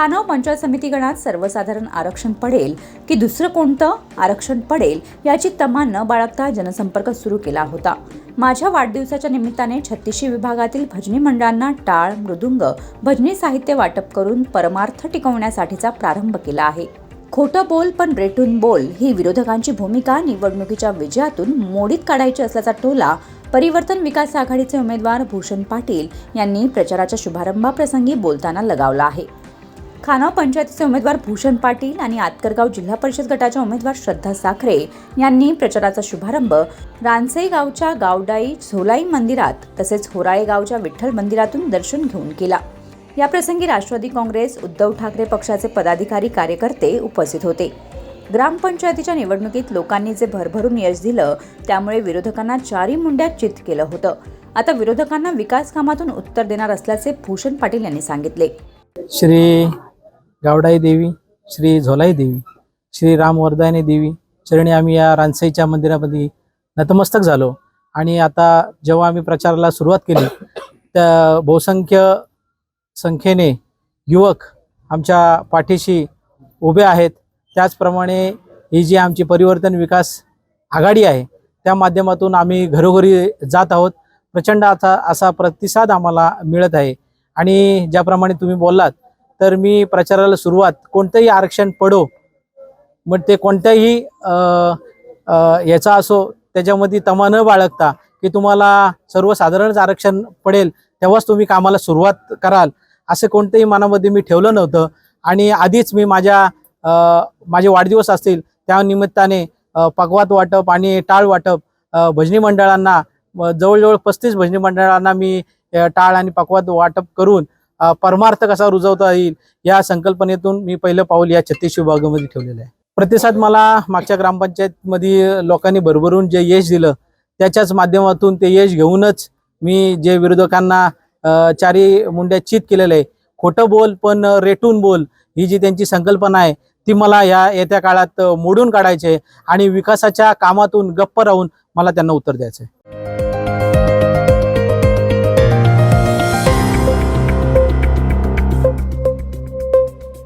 खानाव पंचायत समिती गणात सर्वसाधारण आरक्षण पडेल की दुसरं कोणतं आरक्षण पडेल याची तमा न बाळगता जनसंपर्क सुरू केला होता। माझ्या वाढदिवसाच्या निमित्ताने 36 विभागातील भजनी मंडळांना टाळ, मृदुंग, भजनी साहित्य वाटप करून परमार्थ टिकवण्यासाठीचा प्रारंभ केला आहे। खोटं बोल पण रेटून बोल ही विरोधकांची भूमिका निवडणुकीच्या विजयातून मोडीत काढायची असल्याचा टोला परिवर्तन विकास आघाडीचे उमेदवार भूषण पाटील यांनी प्रचाराच्या शुभारंभाप्रसंगी बोलताना लगावला आहे। खानाव पंचायतीचे उमेदवार भूषण पाटील आणि आतकरगाव जिल्हा परिषद गटाच्या उमेदवार श्रद्धा साखरे यांनी प्रचाराचा शुभारंभ रानसई गावच्या गावडाई झोलाई मंदिरात तसेच होराळे गावच्या विठ्ठल मंदिरातून दर्शन घेऊन केला। या प्रसंगी राष्ट्रवादी काँग्रेस, उद्धव ठाकरे पक्षाचे पदाधिकारी, कार्यकर्ते उपस्थित होते। ग्रामपंचायतीच्या निवडणुकीत लोकांनी जे भरभरून यश दिलं त्यामुळे विरोधकांना चारी मुंड्यात चित केलं होतं। आता विरोधकांना विकास कामातून उत्तर देणार असल्याचे भूषण पाटील यांनी सांगितले। श्री गावडाई देवी, श्री झोलाई देवी, श्री रामवर्धानी देवी चरणी आम्ही या रानसईच्या मंदिरामध्ये नतमस्तक झालो आणि आता जेव्हा आम्ही प्रचाराला सुरुवात केली त्या बहुसंख्य संख्येने युवक आमच्या पाठीशी उभे आहेत। त्याचप्रमाणे ही जी आमची परिवर्तन विकास आघाडी आहे त्या माध्यमातून आम्ही घरोघरी जात आहोत। प्रचंड असा प्रतिसाद आम्हाला मिळत आहे आणि ज्याप्रमाणे तुम्ही बोललात तर मी प्रचाराला सुरुवात कोणतंही आरक्षण पडो मग ते कोणत्याही याचा असो त्याच्यामध्ये तमा न बाळगता की तुम्हाला सर्वसाधारणच आरक्षण पडेल तेव्हाच तुम्ही कामाला सुरुवात कराल असं कोणतंही मनामध्ये मी ठेवलं नव्हतं। आणि आधीच मी माझे वाढदिवस असतील त्या निमित्ताने पकवात वाटप आणि टाळ वाटप भजनी मंडळांना जवळजवळ 35 भजनी मंडळांना मी टाळ आणि पकवात वाटप करून परमार्थ कसा रुजवता येईल या संकल्पनेतून मी पहिलं पाऊल या 36 विभागामध्ये ठेवलेलं आहे। प्रतिसाद मला मागच्या ग्रामपंचायतमध्ये लोकांनी भरभरून जे यश दिलं त्याच्याच माध्यमातून ते यश घेऊनच मी जे विरोधकांना चारी मुंड्या चित केलेलं आहे, खोटं बोल पण रेटून बोल ही जी त्यांची संकल्पना आहे ती मला या येत्या काळात मोडून काढायची आहे आणि विकासाच्या कामातून गप्प राहून मला त्यांना उत्तर द्यायचं आहे।